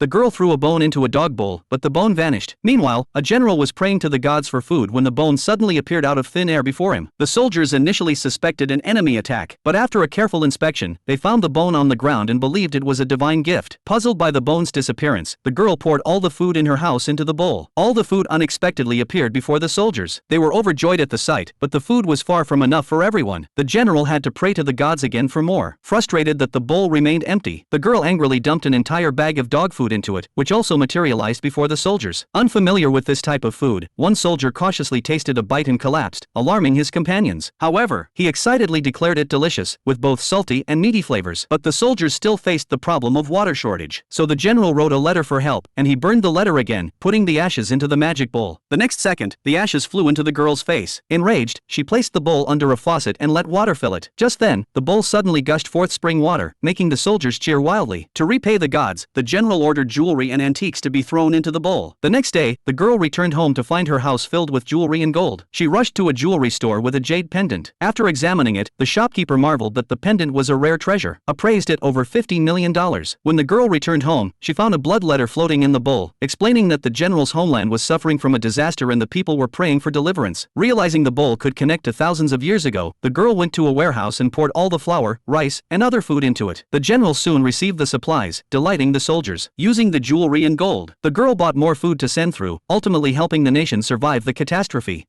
The girl threw a bone into a dog bowl, but the bone vanished. Meanwhile, a general was praying to the gods for food when the bone suddenly appeared out of thin air before him. The soldiers initially suspected an enemy attack, but after a careful inspection, they found the bone on the ground and believed it was a divine gift. Puzzled by the bone's disappearance, the girl poured all the food in her house into the bowl. All the food unexpectedly appeared before the soldiers. They were overjoyed at the sight, but the food was far from enough for everyone. The general had to pray to the gods again for more. Frustrated that the bowl remained empty, the girl angrily dumped an entire bag of dog food into it, which also materialized before the soldiers. Unfamiliar with this type of food, one soldier cautiously tasted a bite and collapsed, alarming his companions. However, he excitedly declared it delicious, with both salty and meaty flavors. But the soldiers still faced the problem of water shortage. So the general wrote a letter for help, and he burned the letter again, putting the ashes into the magic bowl. The next second, the ashes flew into the girl's face. Enraged, she placed the bowl under a faucet and let water fill it. Just then, the bowl suddenly gushed forth spring water, making the soldiers cheer wildly. To repay the gods, the general ordered jewelry and antiques to be thrown into the bowl. The next day, the girl returned home to find her house filled with jewelry and gold. She rushed to a jewelry store with a jade pendant. After examining it, the shopkeeper marveled that the pendant was a rare treasure, appraised at over $50 million. When the girl returned home, she found a blood letter floating in the bowl, explaining that the general's homeland was suffering from a disaster and the people were praying for deliverance. Realizing the bowl could connect to thousands of years ago, the girl went to a warehouse and poured all the flour, rice, and other food into it. The general soon received the supplies, delighting the soldiers. Using the jewelry and gold, the girl bought more food to send through, ultimately helping the nation survive the catastrophe.